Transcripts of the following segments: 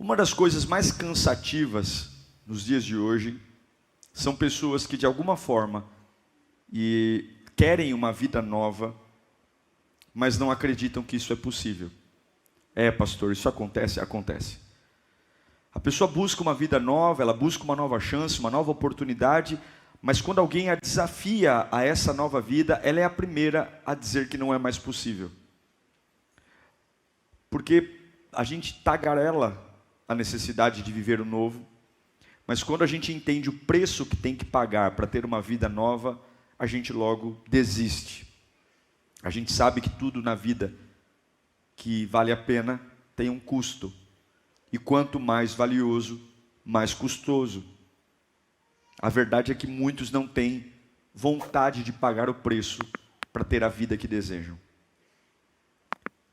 Uma das coisas mais cansativas nos dias de hoje são pessoas que de alguma forma querem uma vida nova, mas não acreditam que isso é possível. Pastor, isso acontece? Acontece. A pessoa busca uma vida nova, ela busca uma nova chance, uma nova oportunidade, mas quando alguém a desafia a essa nova vida, ela é a primeira a dizer que não é mais possível. Porque a gente tagarela a necessidade de viver o novo, mas quando a gente entende o preço que tem que pagar para ter uma vida nova, a gente logo desiste. A gente sabe que tudo na vida que vale a pena tem um custo. E quanto mais valioso, mais custoso. A verdade é que muitos não têm vontade de pagar o preço para ter a vida que desejam.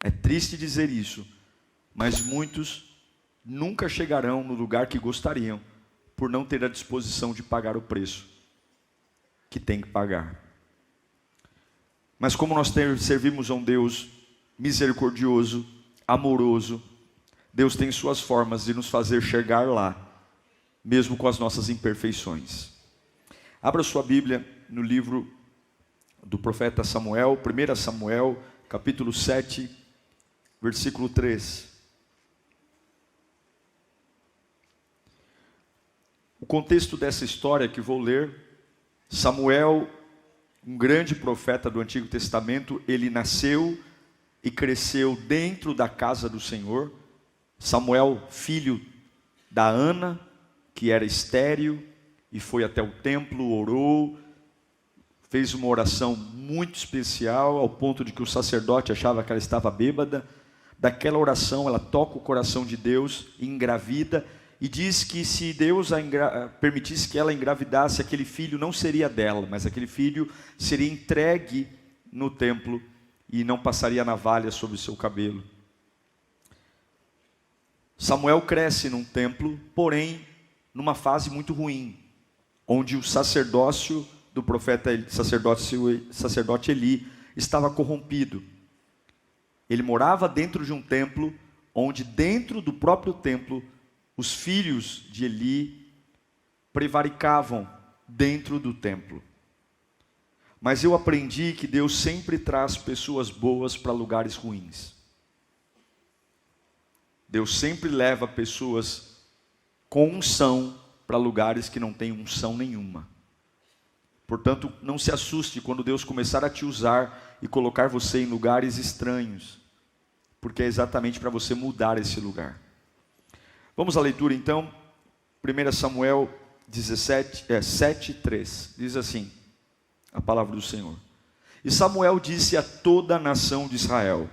É triste dizer isso, mas muitos nunca chegarão no lugar que gostariam, por não ter a disposição de pagar o preço que tem que pagar. Mas como nós servimos a um Deus misericordioso, amoroso, Deus tem suas formas de nos fazer chegar lá, mesmo com as nossas imperfeições. Abra sua Bíblia no livro do profeta Samuel, 1 Samuel, capítulo 7, versículo 3. O contexto dessa história que vou ler, Samuel, um grande profeta do Antigo Testamento, ele nasceu e cresceu dentro da casa do Senhor. Samuel, filho da Ana, que era estéril, e foi até o templo, orou, fez uma oração muito especial, ao ponto de que o sacerdote achava que ela estava bêbada. Daquela oração, ela toca o coração de Deus, engravida, e diz que se Deus permitisse que ela engravidasse, aquele filho não seria dela, mas aquele filho seria entregue no templo, e não passaria navalha sobre o seu cabelo. Samuel cresce num templo, porém, numa fase muito ruim, onde o sacerdócio do sacerdote Eli estava corrompido. Ele morava dentro de um templo, onde dentro do próprio templo, os filhos de Eli prevaricavam dentro do templo. Mas eu aprendi que Deus sempre traz pessoas boas para lugares ruins. Deus sempre leva pessoas com unção para lugares que não têm unção nenhuma. Portanto, não se assuste quando Deus começar a te usar e colocar você em lugares estranhos, porque é exatamente para você mudar esse lugar. Vamos à leitura então, 1 Samuel 7:3, diz assim, a palavra do Senhor. E Samuel disse a toda a nação de Israel: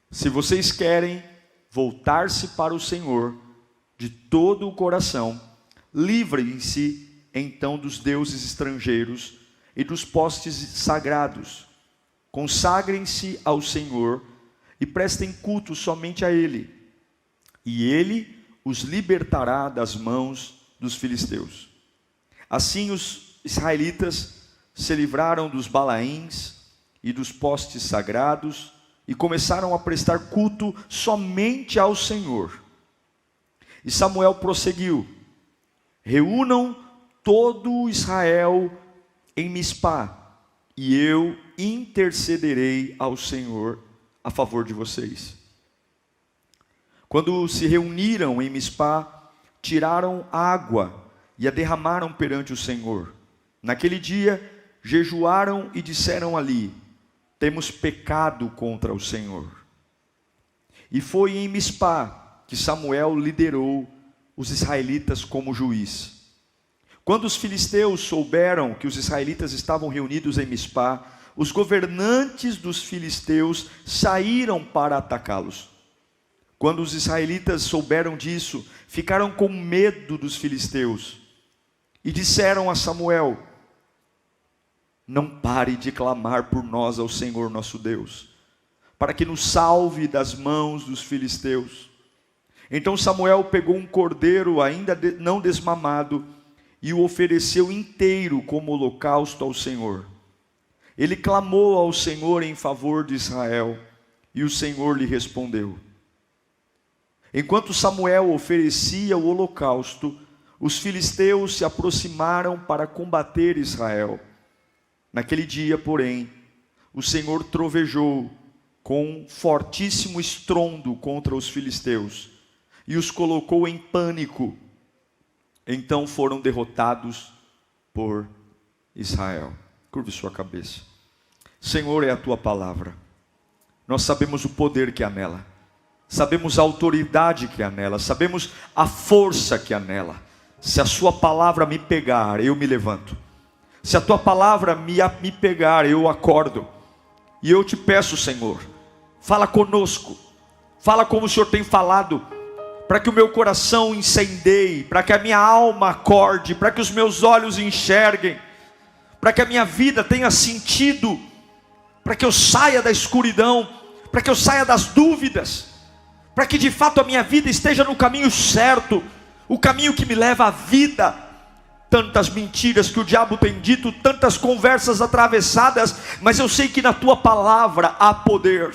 se vocês querem voltar-se para o Senhor de todo o coração, livrem-se então dos deuses estrangeiros e dos postes sagrados. Consagrem-se ao Senhor e prestem culto somente a Ele, e Ele os libertará das mãos dos filisteus. Assim os israelitas se livraram dos Balaíns e dos postes sagrados e começaram a prestar culto somente ao Senhor. E Samuel prosseguiu: reúnam todo Israel em Mispá, e eu intercederei ao Senhor a favor de vocês. Quando se reuniram em Mispá, tiraram água e a derramaram perante o Senhor. Naquele dia, jejuaram e disseram ali: temos pecado contra o Senhor. E foi em Mispá que Samuel liderou os israelitas como juiz. Quando os filisteus souberam que os israelitas estavam reunidos em Mispá, os governantes dos filisteus saíram para atacá-los. Quando os israelitas souberam disso, ficaram com medo dos filisteus e disseram a Samuel: não pare de clamar por nós ao Senhor nosso Deus, para que nos salve das mãos dos filisteus. Então Samuel pegou um cordeiro ainda não desmamado e o ofereceu inteiro como holocausto ao Senhor. Ele clamou ao Senhor em favor de Israel, e o Senhor lhe respondeu. Enquanto Samuel oferecia o holocausto, os filisteus se aproximaram para combater Israel. Naquele dia, porém, o Senhor trovejou com fortíssimo estrondo contra os filisteus e os colocou em pânico. Então foram derrotados por Israel. Curve sua cabeça. Senhor, é a tua palavra. Nós sabemos o poder que há nela. Sabemos a autoridade que há nela. Sabemos a força que há nela. Se a sua palavra me pegar, eu me levanto. Se a tua palavra me pegar, eu acordo. E eu te peço, Senhor, fala conosco. Fala como o Senhor tem falado, para que o meu coração incendeie, para que a minha alma acorde, para que os meus olhos enxerguem, para que a minha vida tenha sentido, para que eu saia da escuridão, para que eu saia das dúvidas, para que de fato a minha vida esteja no caminho certo, o caminho que me leva à vida. Tantas mentiras que o diabo tem dito, tantas conversas atravessadas, mas eu sei que na tua palavra há poder,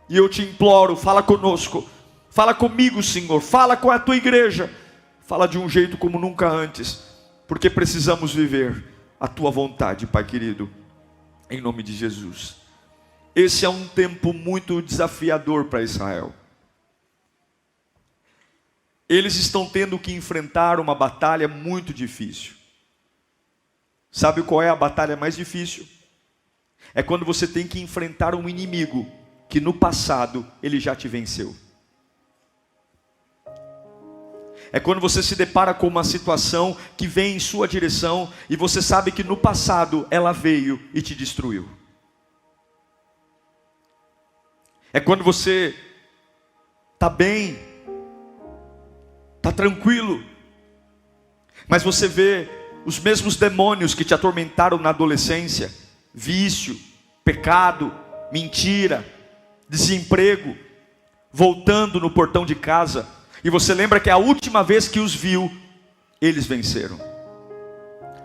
e eu te imploro, fala conosco, fala comigo, Senhor, fala com a tua igreja, fala de um jeito como nunca antes, porque precisamos viver a tua vontade, Pai querido, em nome de Jesus. Esse é um tempo muito desafiador para Israel. Eles estão tendo que enfrentar uma batalha muito difícil. Sabe qual é a batalha mais difícil? É quando você tem que enfrentar um inimigo que no passado ele já te venceu. É quando você se depara com uma situação que vem em sua direção e você sabe que no passado ela veio e te destruiu. É quando você está bem, está tranquilo, mas você vê os mesmos demônios que te atormentaram na adolescência, vício, pecado, mentira, desemprego, voltando no portão de casa, e você lembra que a última vez que os viu, eles venceram.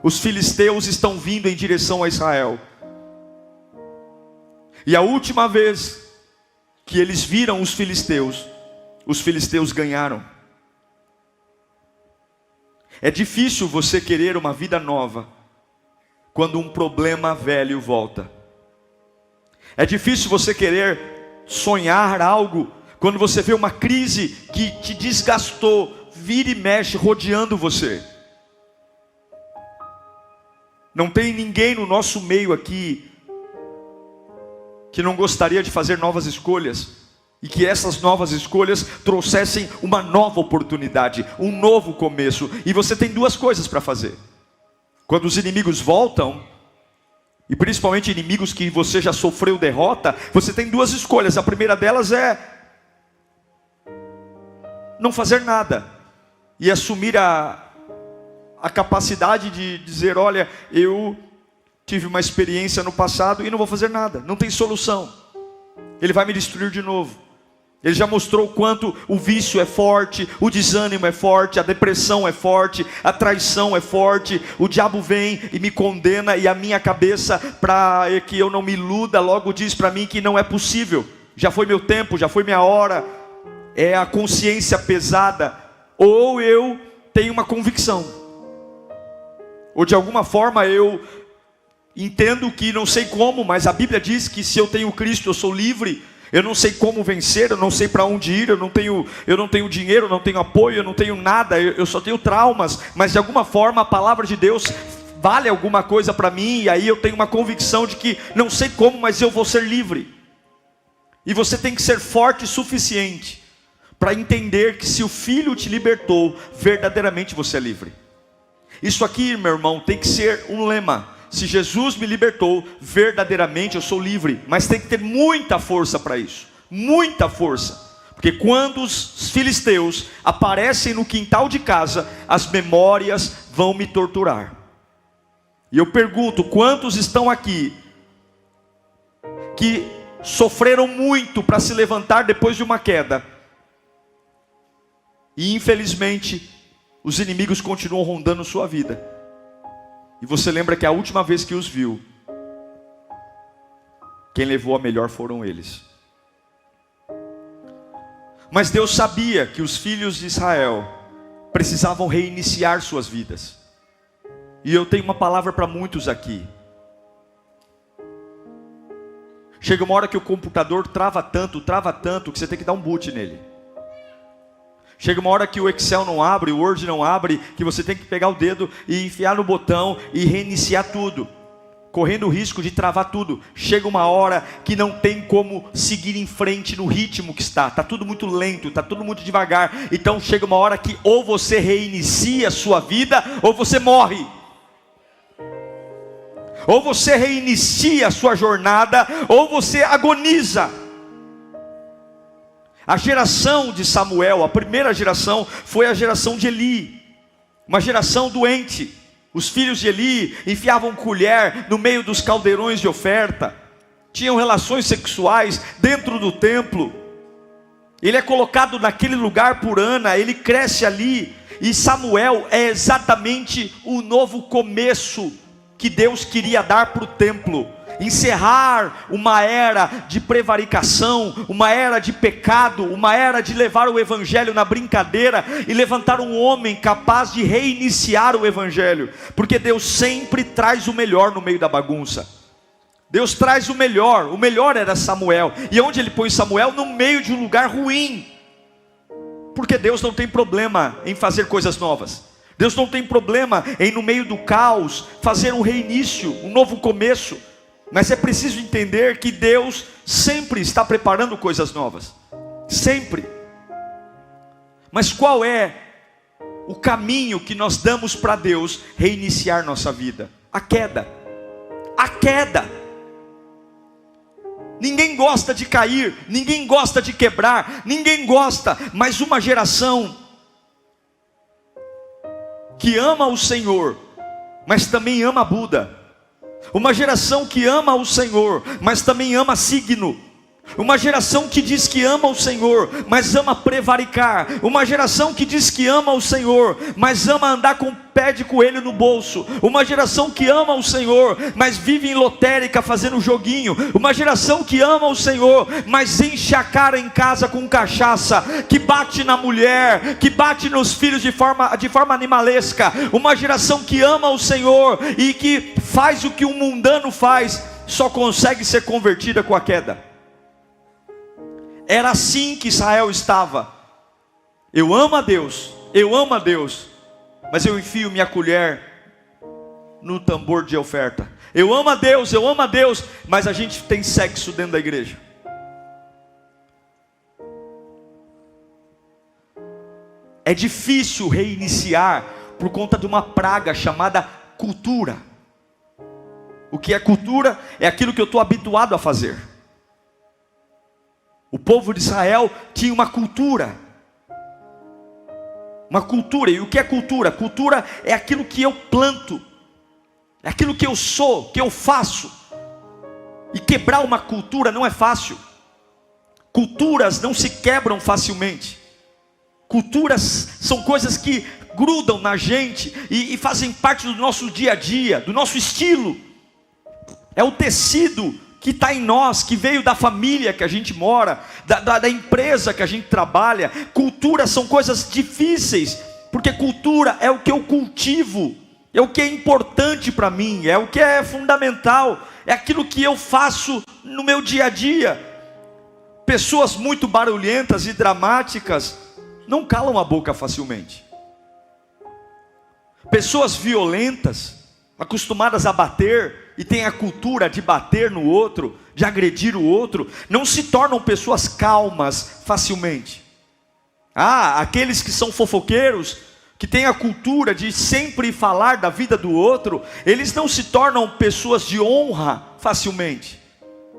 Os filisteus estão vindo em direção a Israel, e a última vez que eles viram os filisteus ganharam. É difícil você querer uma vida nova quando um problema velho volta. É difícil você querer sonhar algo quando você vê uma crise que te desgastou, vira e mexe rodeando você. Não tem ninguém no nosso meio aqui que não gostaria de fazer novas escolhas, e que essas novas escolhas trouxessem uma nova oportunidade, um novo começo. E você tem duas coisas para fazer. Quando os inimigos voltam, e principalmente inimigos que você já sofreu derrota, você tem duas escolhas. A primeira delas é não fazer nada e assumir a capacidade de dizer: olha, eu tive uma experiência no passado e não vou fazer nada, não tem solução, ele vai me destruir de novo. Ele já mostrou o quanto o vício é forte, o desânimo é forte, a depressão é forte, a traição é forte. O diabo vem e me condena, e a minha cabeça, para que eu não me iluda, logo diz para mim que não é possível. Já foi meu tempo, já foi minha hora. É a consciência pesada. Ou eu tenho uma convicção, ou de alguma forma eu entendo que não sei como, mas a Bíblia diz que se eu tenho Cristo eu sou livre. Eu não sei como vencer, eu não sei para onde ir, eu não tenho dinheiro, eu não tenho apoio, eu não tenho nada, eu só tenho traumas, mas de alguma forma a palavra de Deus vale alguma coisa para mim, e aí eu tenho uma convicção de que não sei como, mas eu vou ser livre. E você tem que ser forte o suficiente para entender que se o Filho te libertou, verdadeiramente você é livre. Isso aqui, meu irmão, tem que ser um lema. Se Jesus me libertou, verdadeiramente eu sou livre. Mas tem que ter muita força para isso. Muita força. Porque quando os filisteus aparecem no quintal de casa, as memórias vão me torturar. E eu pergunto, quantos estão aqui que sofreram muito para se levantar depois de uma queda? E infelizmente, os inimigos continuam rondando sua vida. E você lembra que a última vez que os viu, quem levou a melhor foram eles. Mas Deus sabia que os filhos de Israel precisavam reiniciar suas vidas. E eu tenho uma palavra para muitos aqui. Chega uma hora que o computador trava tanto, que você tem que dar um boot nele. Chega uma hora que o Excel não abre, o Word não abre, que você tem que pegar o dedo e enfiar no botão e reiniciar tudo, correndo o risco de travar tudo. Chega uma hora que não tem como seguir em frente no ritmo que está tudo muito lento, está tudo muito devagar. Então chega uma hora que ou você reinicia a sua vida, ou você morre. Ou você reinicia a sua jornada, ou você agoniza. A geração de Samuel, a primeira geração, foi a geração de Eli, uma geração doente. Os filhos de Eli enfiavam colher no meio dos caldeirões de oferta, tinham relações sexuais dentro do templo. Ele é colocado naquele lugar por Ana, ele cresce ali, e Samuel é exatamente o novo começo que Deus queria dar para o templo. Encerrar uma era de prevaricação, uma era de pecado, uma era de levar o evangelho na brincadeira e levantar um homem capaz de reiniciar o evangelho, porque Deus sempre traz o melhor no meio da bagunça. Deus traz o melhor era Samuel. E onde ele põe Samuel? No meio de um lugar ruim, porque Deus não tem problema em fazer coisas novas. Deus não tem problema em, no meio do caos, fazer um reinício, um novo começo. Mas é preciso entender que Deus sempre está preparando coisas novas. Sempre. Mas qual é o caminho que nós damos para Deus reiniciar nossa vida? A queda. A queda. Ninguém gosta de cair, ninguém gosta de quebrar, ninguém gosta, mas uma geração que ama o Senhor, mas também ama Buda. Uma geração que ama o Senhor, mas também ama signo. Uma geração que diz que ama o Senhor, mas ama prevaricar. Uma geração que diz que ama o Senhor, mas ama andar com pé de coelho no bolso. Uma geração que ama o Senhor, mas vive em lotérica fazendo joguinho. Uma geração que ama o Senhor, mas enche a cara em casa com cachaça, que bate na mulher, que bate nos filhos de forma animalesca. Uma geração que ama o Senhor e que faz o que um mundano faz, só consegue ser convertida com a queda. Era assim que Israel estava. Eu amo a Deus, mas eu enfio minha colher no tambor de oferta. Eu amo a Deus, mas a gente tem sexo dentro da igreja. É difícil reiniciar por conta de uma praga chamada cultura. O que é cultura? É aquilo que eu estou habituado a fazer. O povo de Israel tinha uma cultura. Uma cultura. E o que é cultura? Cultura é aquilo que eu planto, é aquilo que eu sou, que eu faço. E quebrar uma cultura não é fácil. Culturas não se quebram facilmente. Culturas são coisas que grudam na gente e fazem parte do nosso dia a dia, do nosso estilo. É o tecido que está em nós, que veio da família que a gente mora, da empresa que a gente trabalha. Cultura são coisas difíceis, porque cultura é o que eu cultivo, é o que é importante para mim, é o que é fundamental, é aquilo que eu faço no meu dia a dia. Pessoas muito barulhentas e dramáticas não calam a boca facilmente. Pessoas violentas, acostumadas a bater, e tem a cultura de bater no outro, de agredir o outro, não se tornam pessoas calmas facilmente. Aqueles que são fofoqueiros, que têm a cultura de sempre falar da vida do outro, eles não se tornam pessoas de honra facilmente,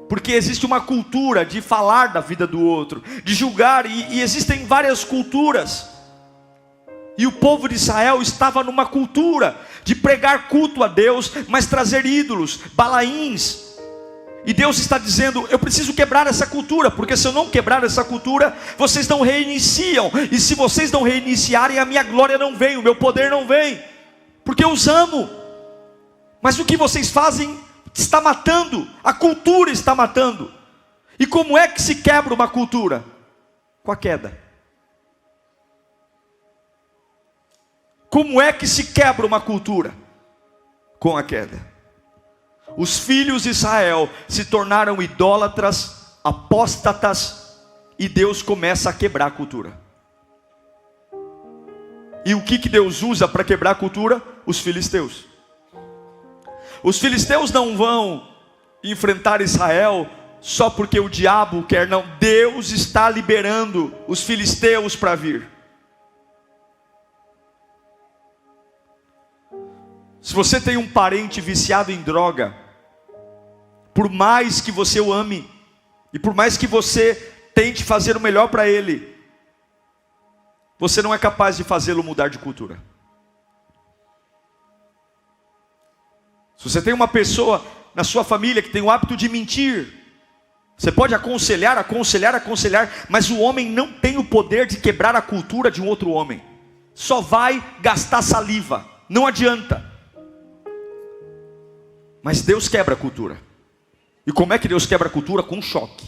porque existe uma cultura de falar da vida do outro, de julgar, e existem várias culturas. E o povo de Israel estava numa cultura de pregar culto a Deus, mas trazer ídolos, balaíns. E Deus está dizendo: eu preciso quebrar essa cultura, porque se eu não quebrar essa cultura, vocês não reiniciam. E se vocês não reiniciarem, a minha glória não vem, o meu poder não vem, porque eu os amo. Mas o que vocês fazem está matando, a cultura está matando. E como é que se quebra uma cultura? Com a queda. Como é que se quebra uma cultura? Com a queda. Os filhos de Israel se tornaram idólatras, apóstatas, e Deus começa a quebrar a cultura. E o que Deus usa para quebrar a cultura? Os filisteus. Os filisteus não vão enfrentar Israel só porque o diabo quer, não. Deus está liberando os filisteus para vir. Se você tem um parente viciado em droga, por mais que você o ame, e por mais que você tente fazer o melhor para ele, você não é capaz de fazê-lo mudar de cultura. Se você tem uma pessoa na sua família que tem o hábito de mentir, você pode aconselhar, mas o homem não tem o poder de quebrar a cultura de um outro homem. Só vai gastar saliva, não adianta. Mas Deus quebra a cultura. E como é que Deus quebra a cultura? Com um choque.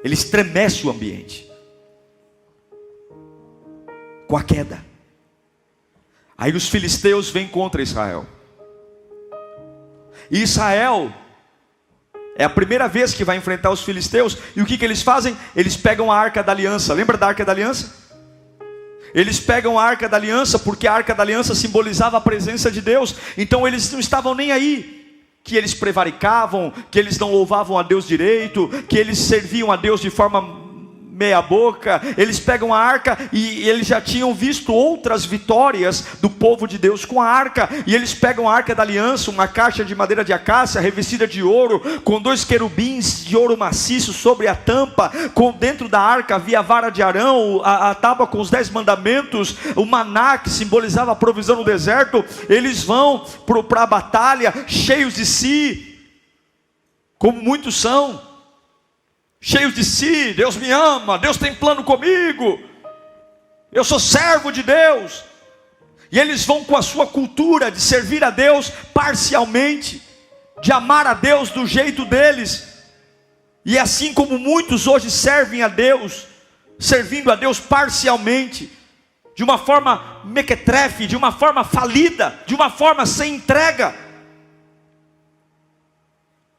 Ele estremece o ambiente. Com a queda. Aí os filisteus vêm contra Israel. E Israel é a primeira vez que vai enfrentar os filisteus. E o que eles fazem? Eles pegam a Arca da Aliança. Lembra da Arca da Aliança? Eles pegam a Arca da Aliança, porque a Arca da Aliança simbolizava a presença de Deus. Então eles não estavam nem aí, que eles prevaricavam, que eles não louvavam a Deus direito, que eles serviam a Deus de forma meia boca. Eles pegam a arca, e eles já tinham visto outras vitórias do povo de Deus com a arca, e eles pegam a Arca da Aliança, uma caixa de madeira de acácia, revestida de ouro, com 2 querubins de ouro maciço sobre a tampa. Dentro da arca havia a vara de Arão, a tábua com os 10 mandamentos, o maná que simbolizava a provisão no deserto. Eles vão para a batalha cheios de si, como muitos são. Cheios de si, Deus me ama, Deus tem plano comigo, eu sou servo de Deus. E eles vão com a sua cultura de servir a Deus parcialmente, de amar a Deus do jeito deles. E assim como muitos hoje servem a Deus, servindo a Deus parcialmente, de uma forma mequetrefe, de uma forma falida, de uma forma sem entrega.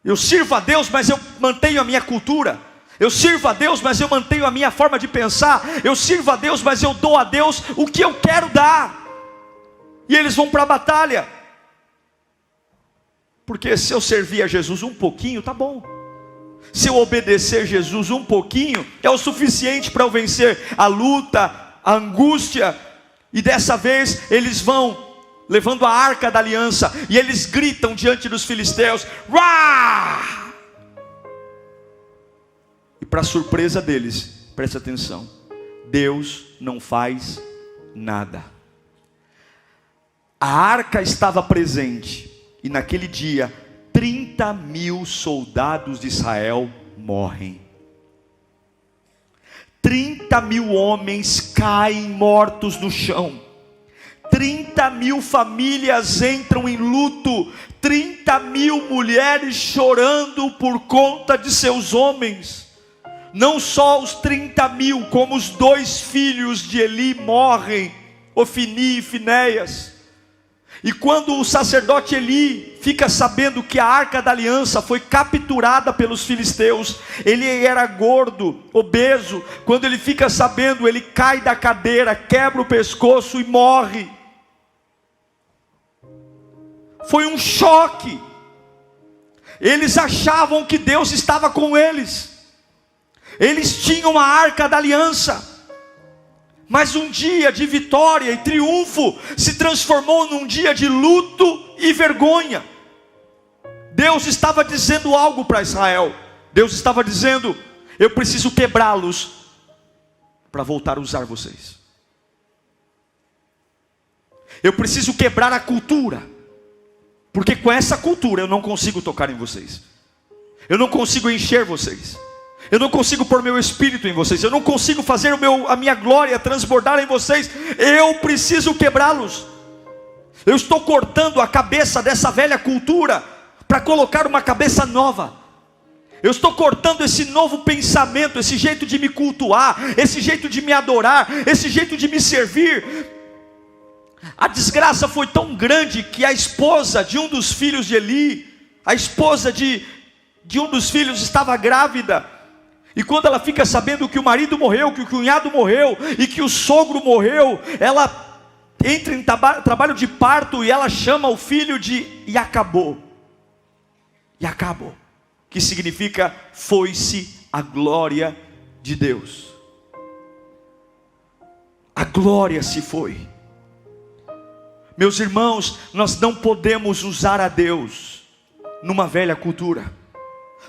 Eu sirvo a Deus, mas eu mantenho a minha cultura. Eu sirvo a Deus, mas eu mantenho a minha forma de pensar. Eu sirvo a Deus, mas eu dou a Deus o que eu quero dar. E eles vão para a batalha. Porque se eu servir a Jesus um pouquinho, tá bom. Se eu obedecer a Jesus um pouquinho, é o suficiente para eu vencer a luta, a angústia. E dessa vez eles vão levando a Arca da Aliança, e eles gritam diante dos filisteus: "Uá!" E para surpresa deles, preste atenção, Deus não faz nada. A arca estava presente, e naquele dia 30.000 soldados de Israel morrem. 30.000 homens caem mortos no chão. 30.000 famílias entram em luto. 30.000 mulheres chorando por conta de seus homens. Não só os 30.000, como os 2 filhos de Eli morrem, Ofni e Finéias. E quando o sacerdote Eli fica sabendo que a Arca da Aliança foi capturada pelos filisteus, ele era gordo, obeso. Quando ele fica sabendo, ele cai da cadeira, quebra o pescoço e morre. Foi um choque. Eles achavam que Deus estava com eles. Eles tinham a Arca da Aliança. Mas um dia de vitória e triunfo se transformou num dia de luto e vergonha. Deus estava dizendo algo para Israel. Deus estava dizendo: eu preciso quebrá-los para voltar a usar vocês. Eu preciso quebrar a cultura, porque com essa cultura eu não consigo tocar em vocês. Eu não consigo encher vocês. Eu não consigo pôr meu espírito em vocês. Eu não consigo fazer a minha glória transbordar em vocês. Eu preciso quebrá-los. Eu estou cortando a cabeça dessa velha cultura para colocar uma cabeça nova. Eu estou cortando esse novo pensamento, esse jeito de me cultuar, esse jeito de me adorar, esse jeito de me servir. A desgraça foi tão grande que a esposa de um dos filhos de Eli, a esposa de um dos filhos estava grávida. E quando ela fica sabendo que o marido morreu, que o cunhado morreu e que o sogro morreu, ela entra em trabalho de parto e ela chama o filho de Iacabô. Iacabô, que significa foi-se a glória de Deus. A glória se foi. Meus irmãos, nós não podemos usar a Deus numa velha cultura.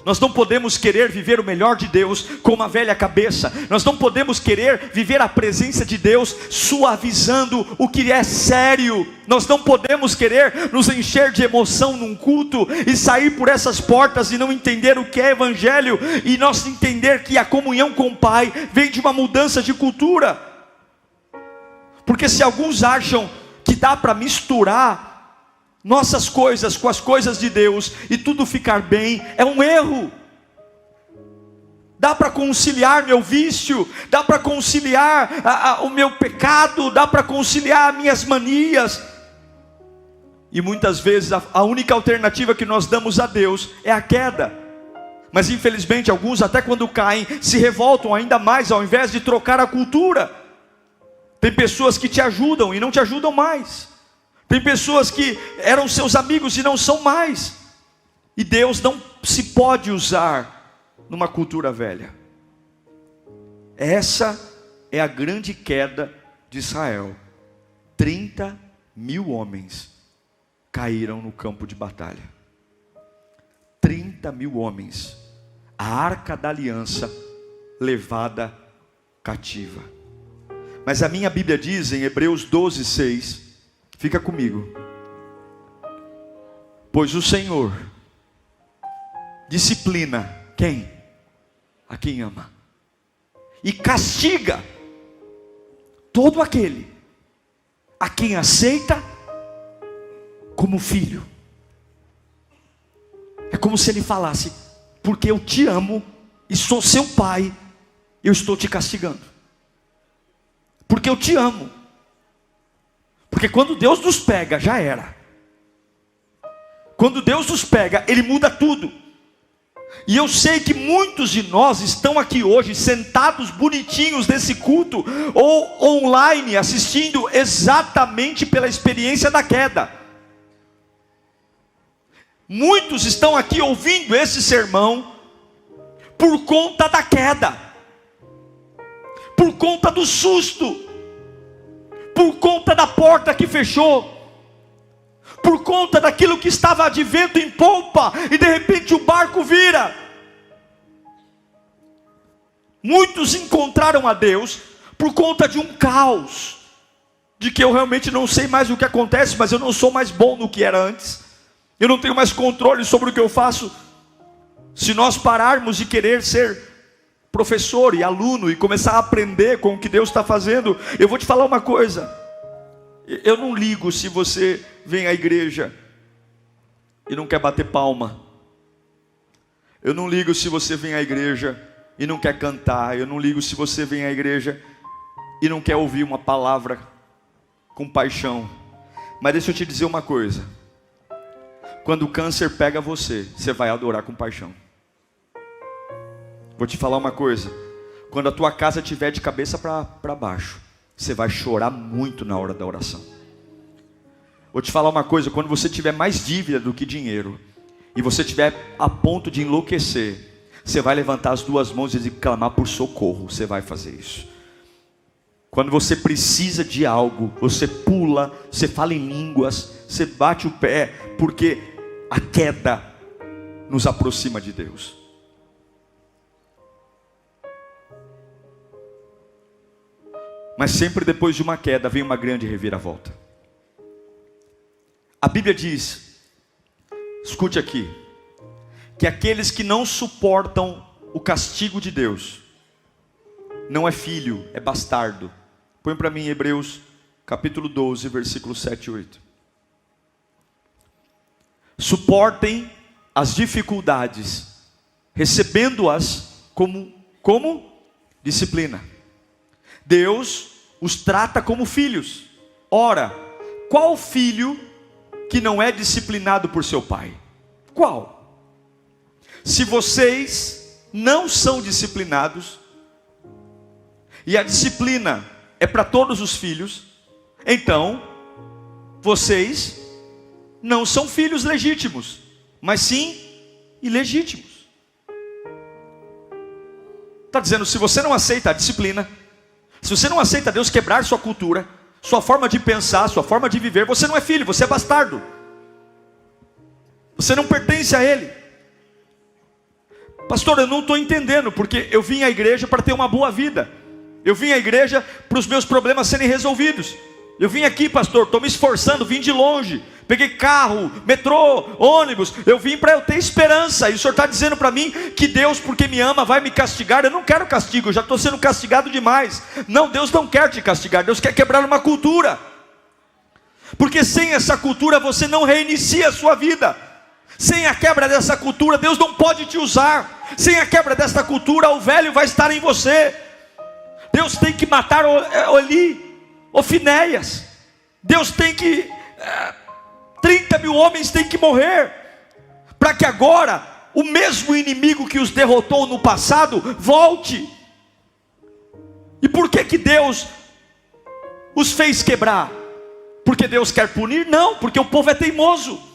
Nós não podemos querer viver o melhor de Deus com uma velha cabeça. Nós não podemos querer viver a presença de Deus suavizando o que é sério. Nós não podemos querer nos encher de emoção num culto e sair por essas portas e não entender o que é evangelho, e nós entender que a comunhão com o Pai vem de uma mudança de cultura. Porque se alguns acham que dá para misturar nossas coisas com as coisas de Deus e tudo ficar bem, é um erro. Dá para conciliar meu vício, dá para conciliar o meu pecado, dá para conciliar minhas manias. E muitas vezes a única alternativa que nós damos a Deus é a queda. Mas infelizmente alguns, até quando caem, se revoltam ainda mais, ao invés de trocar a cultura. Tem pessoas que te ajudam e não te ajudam mais. Tem pessoas que eram seus amigos e não são mais. E Deus não se pode usar numa cultura velha. Essa é a grande queda de Israel. 30 mil homens caíram no campo de batalha. 30 mil homens. A arca da aliança levada cativa. Mas a minha Bíblia diz em Hebreus 12, 6, fica comigo: pois o Senhor disciplina quem? A quem ama, e castiga todo aquele a quem aceita como filho. É como se ele falasse: porque eu te amo e sou seu pai, eu estou te castigando. Porque eu te amo. Porque quando Deus nos pega, já era. Quando Deus nos pega, Ele muda tudo. E eu sei que muitos de nós estão aqui hoje, sentados bonitinhos nesse culto, ou online, assistindo exatamente pela experiência da queda. Muitos estão aqui ouvindo esse sermão por conta da queda, por conta do susto, por conta da porta que fechou, por conta daquilo que estava de vento em polpa, e de repente o barco vira. Muitos encontraram a Deus por conta de um caos, de que eu realmente não sei mais o que acontece, mas eu não sou mais bom no que era antes, eu não tenho mais controle sobre o que eu faço. Se nós pararmos de querer ser professor e aluno e começar a aprender com o que Deus está fazendo, eu vou te falar uma coisa: eu não ligo se você vem à igreja e não quer bater palma. Eu não ligo se você vem à igreja e não quer cantar. Eu não ligo se você vem à igreja e não quer ouvir uma palavra com paixão. Mas deixa eu te dizer uma coisa: quando o câncer pega você, você vai adorar com paixão. Vou te falar uma coisa: quando a tua casa estiver de cabeça para baixo, você vai chorar muito na hora da oração. Vou te falar uma coisa: quando você tiver mais dívida do que dinheiro, e você estiver a ponto de enlouquecer, você vai levantar as duas mãos e clamar por socorro. Você vai fazer isso. Quando você precisa de algo, você pula, você fala em línguas, você bate o pé, porque a queda nos aproxima de Deus. Mas sempre depois de uma queda vem uma grande reviravolta. A Bíblia diz, escute aqui, que aqueles que não suportam o castigo de Deus, não é filho, é bastardo. Põe para mim Hebreus capítulo 12, versículos 7 e 8. Suportem as dificuldades recebendo-as como disciplina. Deus os trata como filhos. Ora, qual filho que não é disciplinado por seu pai? Qual? Se vocês não são disciplinados, e a disciplina é para todos os filhos, então vocês não são filhos legítimos, mas sim ilegítimos. Está dizendo, se você não aceita a disciplina, se você não aceita Deus quebrar sua cultura, sua forma de pensar, sua forma de viver, você não é filho, você é bastardo. Você não pertence a Ele. Pastor, eu não estou entendendo, porque eu vim à igreja para ter uma boa vida. Eu vim à igreja para os meus problemas serem resolvidos. Eu vim aqui, pastor, estou me esforçando, vim de longe, peguei carro, metrô, ônibus, eu vim para eu ter esperança, e o senhor está dizendo para mim que Deus, porque me ama, vai me castigar. Eu não quero castigo, eu já estou sendo castigado demais. Não, Deus não quer te castigar, Deus quer quebrar uma cultura, porque sem essa cultura você não reinicia a sua vida. Sem a quebra dessa cultura, Deus não pode te usar. Sem a quebra dessa cultura, o velho vai estar em você. Deus tem que matar Ofinéias. Deus tem que 30 mil homens têm que morrer, para que agora o mesmo inimigo que os derrotou no passado volte. E por que Deus os fez quebrar? Porque Deus quer punir? Não, porque o povo é teimoso.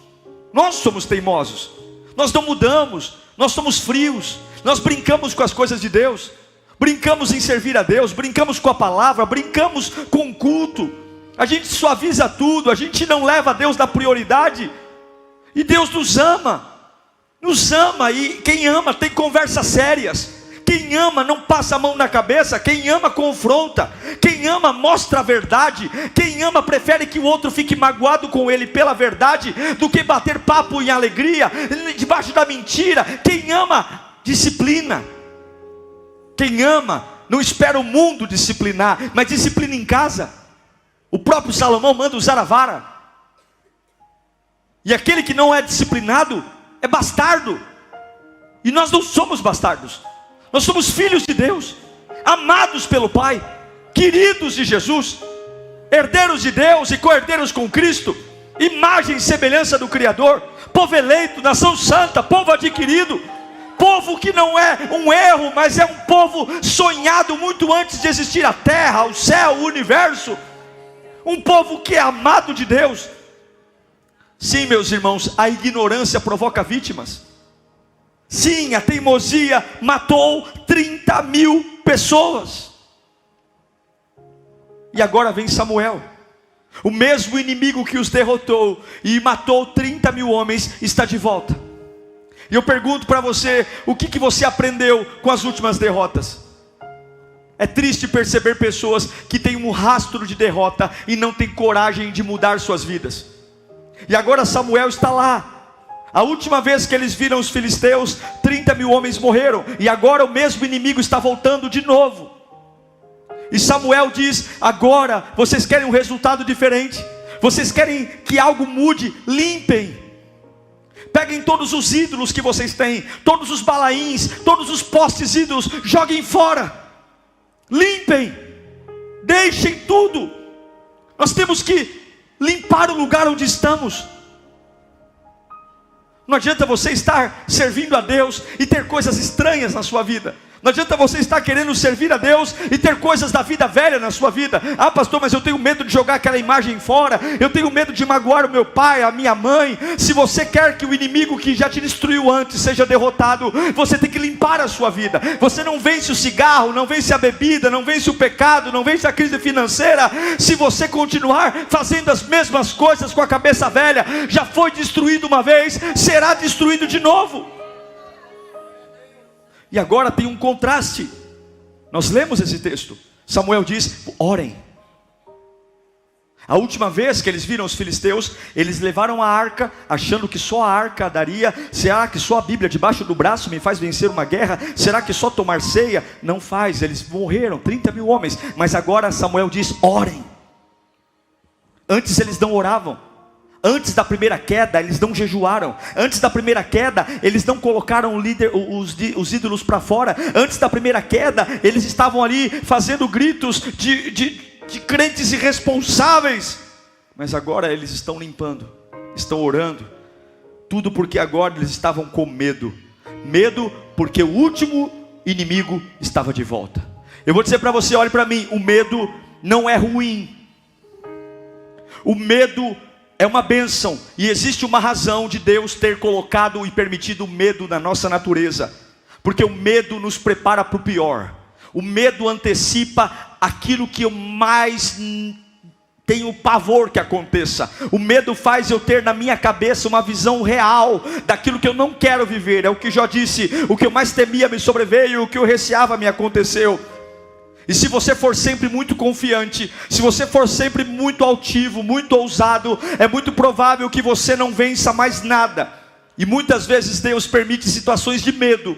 Nós somos teimosos, nós não mudamos, nós somos frios, nós brincamos com as coisas de Deus, brincamos em servir a Deus, brincamos com a palavra, brincamos com o culto, a gente suaviza tudo, a gente não leva a Deus na prioridade, e Deus nos ama, e quem ama tem conversas sérias. Quem ama não passa a mão na cabeça, quem ama confronta, quem ama mostra a verdade, quem ama prefere que o outro fique magoado com ele pela verdade, do que bater papo em alegria, debaixo da mentira. Quem ama, disciplina. Quem ama, não espera o mundo disciplinar, mas disciplina em casa. O próprio Salomão manda usar a vara. E aquele que não é disciplinado, é bastardo. E nós não somos bastardos. Nós somos filhos de Deus, amados pelo Pai, queridos de Jesus, herdeiros de Deus e co-herdeiros com Cristo, imagem e semelhança do Criador, povo eleito, nação santa, povo adquirido, povo que não é um erro, mas é um povo sonhado muito antes de existir a terra, o céu, o universo, um povo que é amado de Deus. Sim, meus irmãos, a ignorância provoca vítimas. Sim, a teimosia matou 30 mil pessoas. E agora vem Samuel, o mesmo inimigo que os derrotou e matou 30 mil homens, está de volta. E eu pergunto para você, o que você aprendeu com as últimas derrotas? É triste perceber pessoas que têm um rastro de derrota e não têm coragem de mudar suas vidas. E agora Samuel está lá. A última vez que eles viram os filisteus, 30 mil homens morreram, e agora o mesmo inimigo está voltando de novo. E Samuel diz, agora vocês querem um resultado diferente, vocês querem que algo mude, limpem. Peguem todos os ídolos que vocês têm, todos os balaíns, todos os postes ídolos, joguem fora, limpem, deixem tudo. Nós temos que limpar o lugar onde estamos. Não adianta você estar servindo a Deus e ter coisas estranhas na sua vida. Não adianta você estar querendo servir a Deus e ter coisas da vida velha na sua vida. Ah, pastor, mas eu tenho medo de jogar aquela imagem fora. Eu tenho medo de magoar o meu pai, a minha mãe. Se você quer que o inimigo que já te destruiu antes seja derrotado, você tem que limpar a sua vida. Você não vence o cigarro, não vence a bebida, não vence o pecado, não vence a crise financeira, se você continuar fazendo as mesmas coisas com a cabeça velha. Já foi destruído uma vez, será destruído de novo. E agora tem um contraste. Nós lemos esse texto. Samuel diz, orem. A última vez que eles viram os filisteus, eles levaram a arca, achando que só a arca daria. Será que só a Bíblia debaixo do braço me faz vencer uma guerra? Será que só tomar ceia? Não faz, eles morreram, 30 mil homens. Mas agora Samuel diz, orem. Antes eles não oravam. Antes da primeira queda, eles não jejuaram. Antes da primeira queda, eles não colocaram os ídolos para fora. Antes da primeira queda, eles estavam ali fazendo gritos de crentes irresponsáveis. Mas agora eles estão limpando, estão orando. Tudo porque agora eles estavam com medo. Medo porque o último inimigo estava de volta. Eu vou dizer para você, olhe para mim, o medo não é ruim. O medo é uma bênção, e existe uma razão de Deus ter colocado e permitido o medo na nossa natureza, porque o medo nos prepara para o pior. O medo antecipa aquilo que eu mais tenho pavor que aconteça. O medo faz eu ter na minha cabeça uma visão real daquilo que eu não quero viver. É o que Jó disse: o que eu mais temia me sobreveio, o que eu receava me aconteceu. E se você for sempre muito confiante, se você for sempre muito altivo, muito ousado, é muito provável que você não vença mais nada. E muitas vezes Deus permite situações de medo,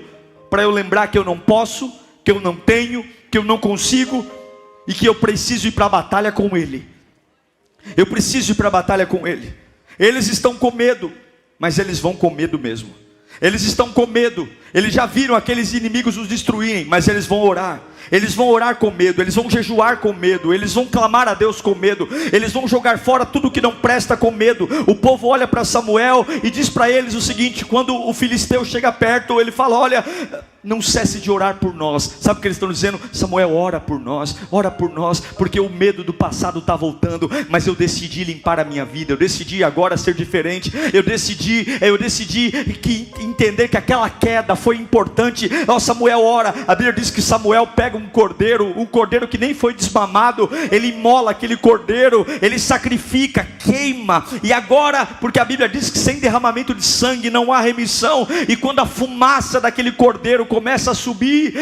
para eu lembrar que eu não posso, que eu não tenho, que eu não consigo, e que eu preciso ir para a batalha com Ele. Eu preciso ir para a batalha com Ele. Eles estão com medo, mas eles vão com medo mesmo. Eles estão com medo, eles já viram aqueles inimigos os destruírem, mas eles vão orar. Eles vão orar com medo, eles vão jejuar com medo, eles vão clamar a Deus com medo, eles vão jogar fora tudo que não presta com medo. O povo olha para Samuel e diz para eles o seguinte: quando o filisteu chega perto, ele fala: olha, não cesse de orar por nós. Sabe o que eles estão dizendo? Samuel, ora por nós, porque o medo do passado está voltando, mas eu decidi limpar a minha vida, eu decidi agora ser diferente, eu decidi entender que aquela queda foi importante. Samuel ora, a Bíblia diz que Samuel pega um cordeiro que nem foi desmamado, ele imola aquele cordeiro, ele sacrifica, queima, e agora, porque a Bíblia diz que sem derramamento de sangue não há remissão, e quando a fumaça daquele cordeiro começa a subir,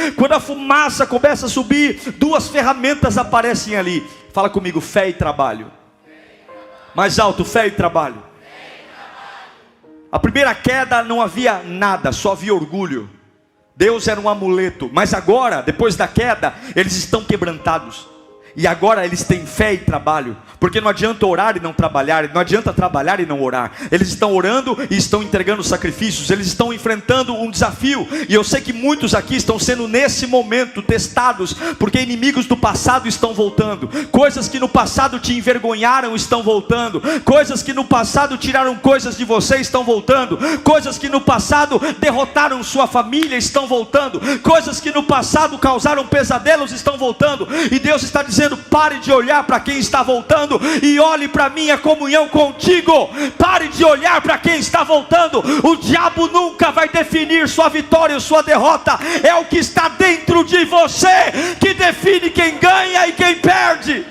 duas ferramentas aparecem ali. Fala comigo: fé e trabalho. Mais alto: fé e trabalho. A primeira queda não havia nada, só havia orgulho. Deus era um amuleto, mas agora, depois da queda, eles estão quebrantados. E agora eles têm fé e trabalho, porque não adianta orar e não trabalhar, não adianta trabalhar e não orar. Eles estão orando e estão entregando sacrifícios, eles estão enfrentando um desafio. E eu sei que muitos aqui estão sendo nesse momento testados, porque inimigos do passado estão voltando. Coisas que no passado te envergonharam estão voltando. Coisas que no passado tiraram coisas de você estão voltando. Coisas que no passado derrotaram sua família estão voltando. Coisas que no passado causaram pesadelos estão voltando. E Deus está dizendo: pare de olhar para quem está voltando e olhe para a minha comunhão contigo. Pare de olhar para quem está voltando. O diabo nunca vai definir sua vitória ou sua derrota. É o que está dentro de você que define quem ganha e quem perde.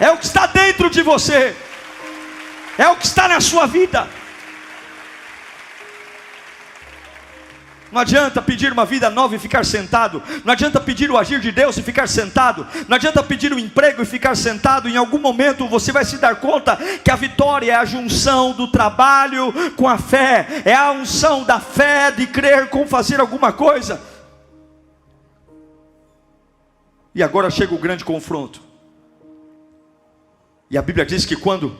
É o que está dentro de você, é o que está na sua vida. Não adianta pedir uma vida nova e ficar sentado. Não adianta pedir o agir de Deus e ficar sentado. Não adianta pedir um emprego e ficar sentado. Em algum momento você vai se dar conta que a vitória é a junção do trabalho com a fé. É a unção da fé de crer com fazer alguma coisa. E agora chega o grande confronto. E a Bíblia diz que quando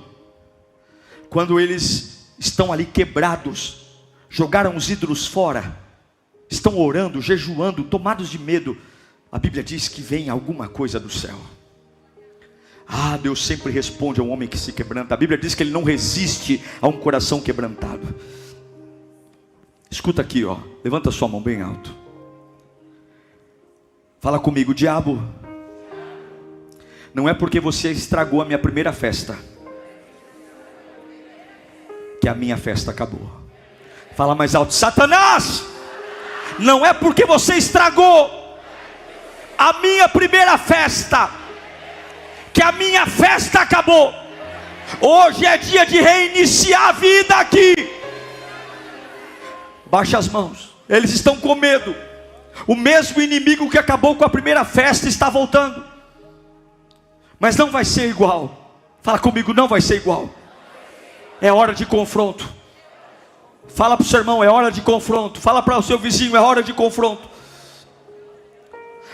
eles estão ali quebrados, jogaram os ídolos fora, estão orando, jejuando, tomados de medo, a Bíblia diz que vem alguma coisa do céu. Deus sempre responde ao homem que se quebranta. A Bíblia diz que Ele não resiste a um coração quebrantado. Escuta aqui, levanta sua mão bem alto. Fala comigo: diabo, não é porque você estragou a minha primeira festa que a minha festa acabou. Fala mais alto: Satanás, não é porque você estragou a minha primeira festa que a minha festa acabou. Hoje é dia de reiniciar a vida aqui. Baixa as mãos. Eles estão com medo. O mesmo inimigo que acabou com a primeira festa está voltando, mas não vai ser igual. Fala comigo: não vai ser igual. É hora de confronto. Fala para o seu irmão: é hora de confronto. Fala para o seu vizinho: é hora de confronto.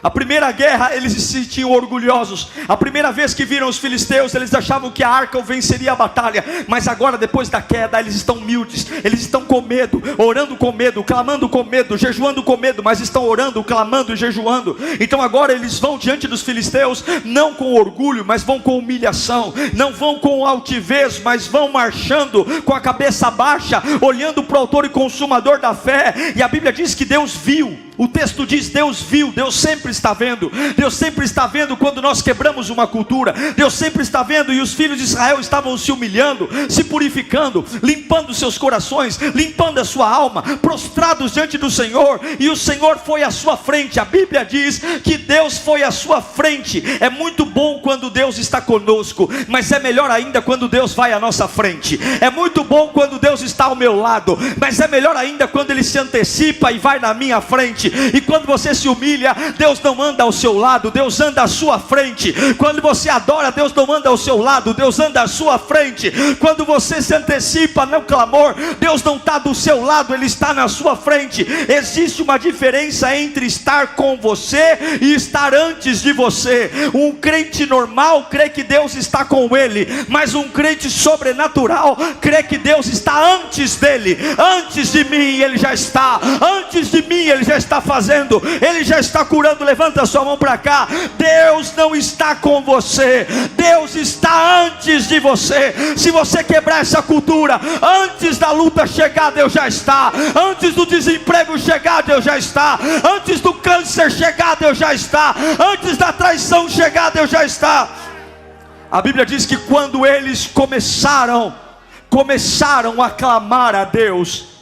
A primeira guerra eles se sentiam orgulhosos. A primeira vez que viram os filisteus, eles achavam que a arca venceria a batalha. Mas agora, depois da queda, eles estão humildes. Eles estão com medo, orando com medo, clamando com medo, jejuando com medo. Mas estão orando, clamando e jejuando. Então agora eles vão diante dos filisteus, não com orgulho, mas vão com humilhação. Não vão com altivez, mas vão marchando com a cabeça baixa, olhando para o autor e consumador da fé. E a Bíblia diz que Deus viu. O texto diz: Deus viu. Deus sempre está vendo. Deus sempre está vendo quando nós quebramos uma cultura. Deus sempre está vendo. E os filhos de Israel estavam se humilhando, se purificando, limpando seus corações, limpando a sua alma, prostrados diante do Senhor. E o Senhor foi à sua frente. A Bíblia diz que Deus foi à sua frente. É muito bom quando Deus está conosco, mas é melhor ainda quando Deus vai à nossa frente. É muito bom quando Deus está ao meu lado, mas é melhor ainda quando Ele se antecipa e vai na minha frente. E quando você se humilha, Deus não anda ao seu lado, Deus anda à sua frente. Quando você adora, Deus não anda ao seu lado, Deus anda à sua frente. Quando você se antecipa no clamor, Deus não está do seu lado, Ele está na sua frente. Existe uma diferença entre estar com você e estar antes de você. Um crente normal crê que Deus está com ele, mas um crente sobrenatural crê que Deus está antes dele. Antes de mim Ele já está, antes de mim Ele já está fazendo, Ele já está curando. Levanta a sua mão para cá. Deus não está com você, Deus está antes de você. Se você quebrar essa cultura, antes da luta chegar, Deus já está. Antes do desemprego chegar, Deus já está. Antes do câncer chegar, Deus já está. Antes da traição chegar, Deus já está. A Bíblia diz que quando eles começaram a clamar a Deus,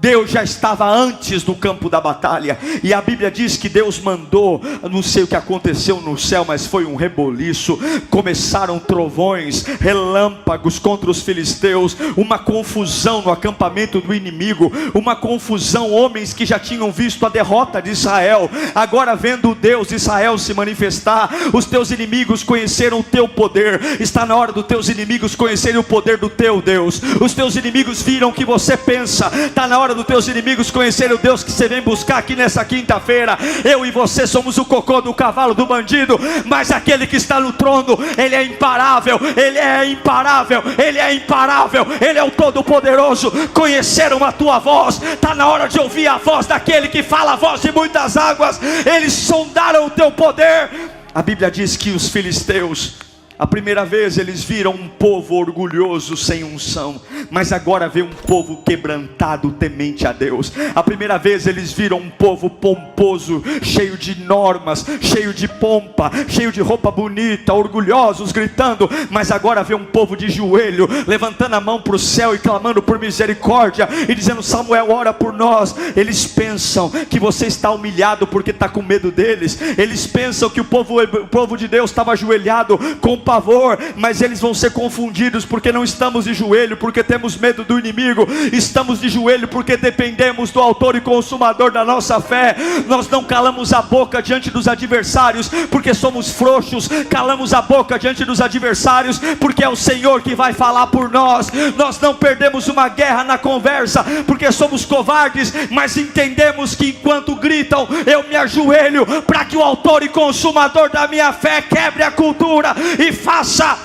Deus já estava antes do campo da batalha. E a Bíblia diz que Deus mandou, não sei o que aconteceu no céu, mas foi um reboliço. Começaram trovões, relâmpagos contra os filisteus, uma confusão no acampamento do inimigo, uma confusão. Homens que já tinham visto a derrota de Israel, agora vendo o Deus de Israel se manifestar. Os teus inimigos conheceram o teu poder. Está na hora dos teus inimigos conhecerem o poder do teu Deus. Os teus inimigos viram o que você pensa. Está na hora dos teus inimigos conhecerem o Deus que você vem buscar aqui nessa quinta-feira. Eu e você somos o cocô do cavalo do bandido, mas aquele que está no trono, Ele é imparável, Ele é imparável, Ele é imparável, Ele é o Todo-Poderoso. Conheceram a tua voz. Está na hora de ouvir a voz daquele que fala a voz de muitas águas. Eles sondaram o teu poder. A Bíblia diz que os filisteus, a primeira vez eles viram um povo orgulhoso sem unção, mas agora vê um povo quebrantado, temente a Deus. A primeira vez eles viram um povo pomposo, cheio de normas, cheio de pompa, cheio de roupa bonita, orgulhosos, gritando. Mas agora vê um povo de joelho, levantando a mão para o céu e clamando por misericórdia, e dizendo: Samuel, ora por nós. Eles pensam que você está humilhado porque está com medo deles. Eles pensam que o povo de Deus estava ajoelhado com pavor, mas eles vão ser confundidos, porque não estamos de joelho porque temos medo do inimigo. Estamos de joelho porque dependemos do autor e consumador da nossa fé. Nós não calamos a boca diante dos adversários porque somos frouxos. Calamos a boca diante dos adversários porque é o Senhor que vai falar por nós. Nós não perdemos uma guerra na conversa porque somos covardes, mas entendemos que enquanto gritam, eu me ajoelho para que o autor e consumador da minha fé quebre a cultura e faça.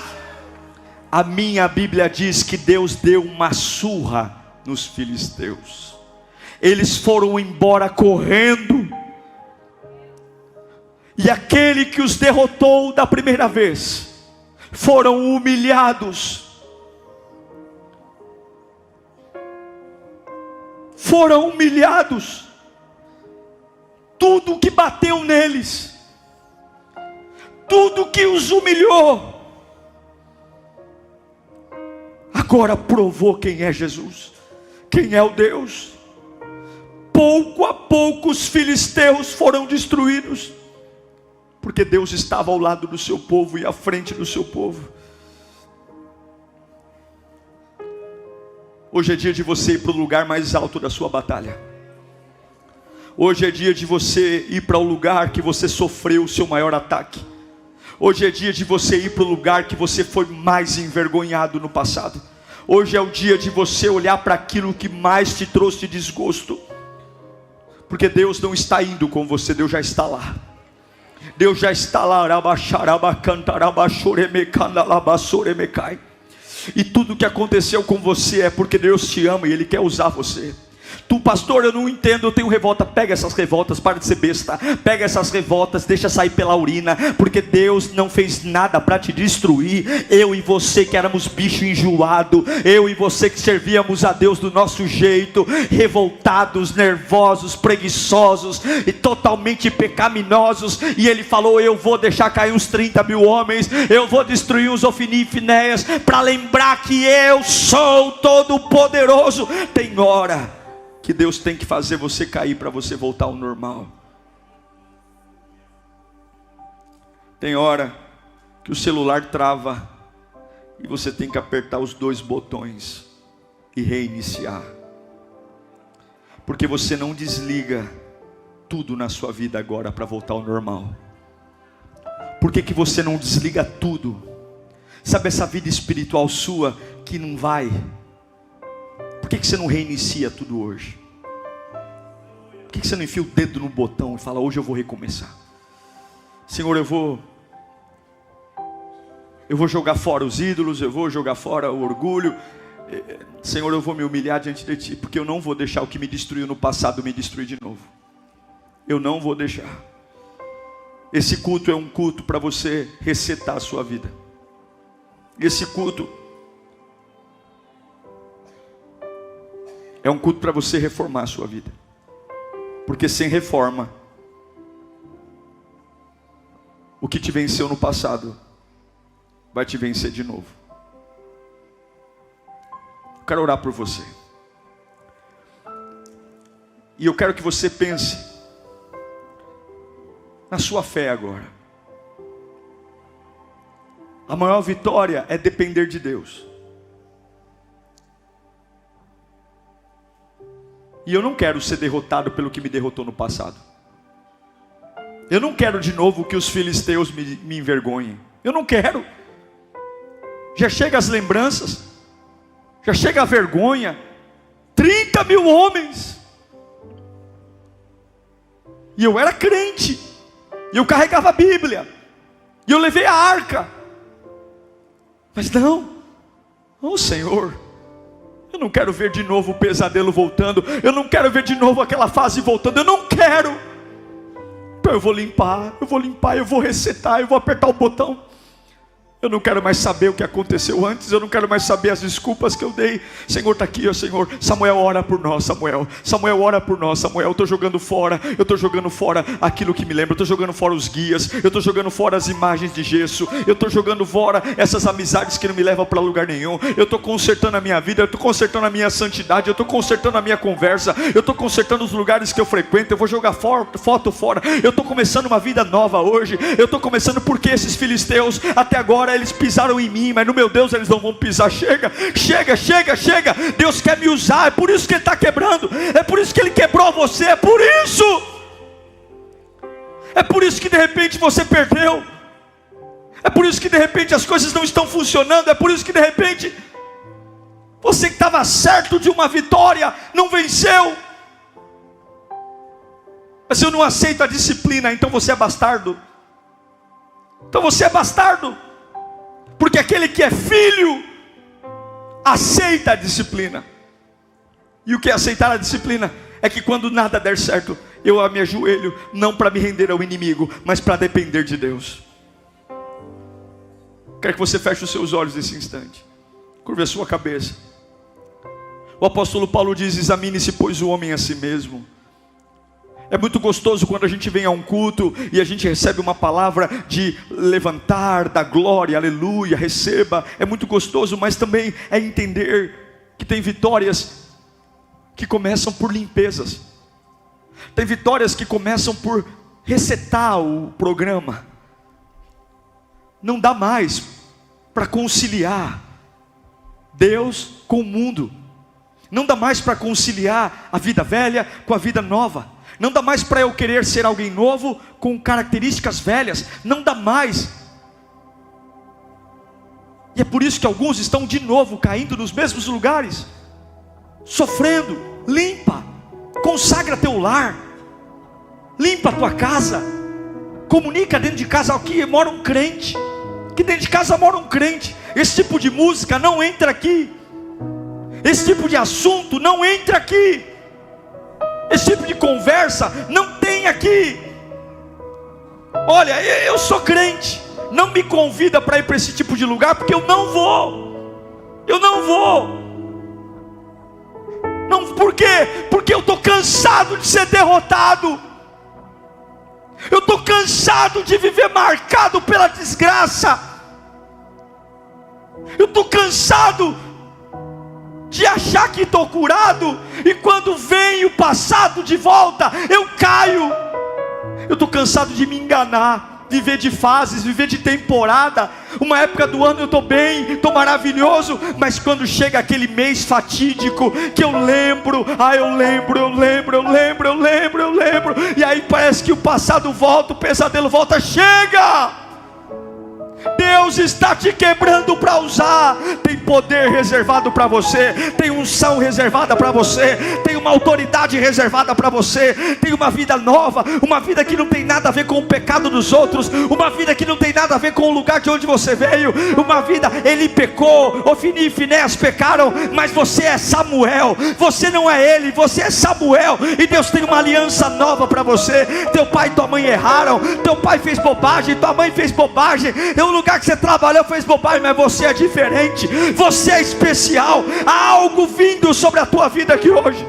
A minha Bíblia diz que Deus deu uma surra nos filisteus. Eles foram embora correndo, e aquele que os derrotou da primeira vez foram humilhados. Foram humilhados. Tudo que bateu neles, tudo que os humilhou, agora provou quem é Jesus, quem é o Deus. Pouco a pouco os filisteus foram destruídos, porque Deus estava ao lado do seu povo e à frente do seu povo. Hoje é dia de você ir para o lugar mais alto da sua batalha. Hoje é dia de você ir para o lugar que você sofreu o seu maior ataque. Hoje é dia de você ir para o lugar que você foi mais envergonhado no passado. Hoje é o dia de você olhar para aquilo que mais te trouxe desgosto, porque Deus não está indo com você, Deus já está lá. Deus já está lá. E tudo que aconteceu com você é porque Deus te ama e Ele quer usar você. Tu, pastor, eu não entendo, eu tenho revolta. Pega essas revoltas, para de ser besta. Pega essas revoltas, deixa sair pela urina, porque Deus não fez nada para te destruir. Eu e você que éramos bicho enjoado, eu e você que servíamos a Deus do nosso jeito, revoltados, nervosos, preguiçosos e totalmente pecaminosos, e Ele falou: eu vou deixar cair uns 30 mil homens, eu vou destruir uns Ofni e Finéias, para lembrar que eu sou todo poderoso. Tem hora que Deus tem que fazer você cair para você voltar ao normal. Tem hora que o celular trava e você tem que apertar os 2 botões e reiniciar. Porque você não desliga tudo na sua vida agora para voltar ao normal. Por que você não desliga tudo? Sabe essa vida espiritual sua que não vai? Por que você não reinicia tudo hoje? Por que você não enfia o dedo no botão e fala: hoje eu vou recomeçar? Senhor, eu vou jogar fora os ídolos, eu vou jogar fora o orgulho. Senhor, eu vou me humilhar diante de Ti, porque eu não vou deixar o que me destruiu no passado me destruir de novo. Eu não vou deixar. Esse culto é um culto para você resetar a sua vida. Esse culto é um culto para você reformar a sua vida. Porque sem reforma, o que te venceu no passado vai te vencer de novo. Eu quero orar por você. E eu quero que você pense na sua fé agora. A maior vitória é depender de Deus. E eu não quero ser derrotado pelo que me derrotou no passado. Eu não quero de novo que os filisteus me envergonhem. Eu não quero. Já chega as lembranças. Já chega a vergonha. 30 mil homens. E eu era crente. E eu carregava a Bíblia. E eu levei a arca. Mas não. Oh, Senhor, eu não quero ver de novo o pesadelo voltando. Eu não quero ver de novo aquela fase voltando. Eu não quero. Então eu vou limpar, eu vou resetar, eu vou apertar o botão. Eu não quero mais saber o que aconteceu antes. Eu não quero mais saber as desculpas que eu dei. Senhor, está aqui, ó Senhor. Samuel, ora por nós, Samuel. Samuel, ora por nós, Samuel. Eu estou jogando fora. Eu estou jogando fora aquilo que me lembra. Eu estou jogando fora os guias. Eu estou jogando fora as imagens de gesso. Eu estou jogando fora essas amizades que não me levam para lugar nenhum. Eu estou consertando a minha vida. Eu estou consertando a minha santidade. Eu estou consertando a minha conversa. Eu estou consertando os lugares que eu frequento. Eu vou jogar foto fora. Eu estou começando uma vida nova hoje. Eu estou começando porque esses filisteus até agora eles pisaram em mim, mas no meu Deus eles não vão pisar. Chega. Deus quer me usar, é por isso que Ele está quebrando, é por isso que Ele quebrou você, é por isso que de repente você perdeu, é por isso que de repente as coisas não estão funcionando, é por isso que de repente você que estava certo de uma vitória não venceu. Mas eu não aceito a disciplina, então você é bastardo. Porque aquele que é filho aceita a disciplina. E o que é aceitar a disciplina? É que quando nada der certo, eu me ajoelho, não para me render ao inimigo, mas para depender de Deus. Quero que você feche os seus olhos nesse instante. Curve a sua cabeça. O apóstolo Paulo diz: examine-se, pois, o homem a si mesmo. É muito gostoso quando a gente vem a um culto e a gente recebe uma palavra de levantar, da glória, aleluia, receba. É muito gostoso, mas também é entender que tem vitórias que começam por limpezas. Tem vitórias que começam por resetar o programa. Não dá mais para conciliar Deus com o mundo. Não dá mais para conciliar a vida velha com a vida nova. Não dá mais para eu querer ser alguém novo com características velhas. Não dá mais. E é por isso que alguns estão de novo caindo nos mesmos lugares, sofrendo. Limpa, consagra teu lar, limpa a tua casa, comunica dentro de casa, aqui mora um crente, que dentro de casa mora um crente. Esse tipo de música não entra aqui, esse tipo de assunto não entra aqui, esse tipo de conversa não tem aqui. Olha, eu sou crente, não me convida para ir para esse tipo de lugar, porque eu não vou. Não, por quê? Porque eu estou cansado de ser derrotado, eu estou cansado de viver marcado pela desgraça, eu estou cansado de achar que estou curado, e quando vem o passado de volta, eu caio. Eu estou cansado de me enganar, viver de fases, viver de temporada. Uma época do ano eu estou bem, estou maravilhoso, mas quando chega aquele mês fatídico, que eu lembro, e aí parece que o passado volta, o pesadelo volta. Chega! Deus está te quebrando para usar. Tem poder reservado para você, tem unção reservada para você, tem uma autoridade reservada para você, tem uma vida nova, uma vida que não tem nada a ver com o pecado dos outros, uma vida que não tem nada a ver com o lugar de onde você veio, uma vida, ele pecou, Ofni e Finéias pecaram, mas você é Samuel, você não é ele, você é Samuel, e Deus tem uma aliança nova para você. Teu pai e tua mãe erraram, teu pai fez bobagem, tua mãe fez bobagem, o lugar que você trabalhou fez bobagem, mas você é diferente, você é especial. Há algo vindo sobre a tua vida aqui hoje.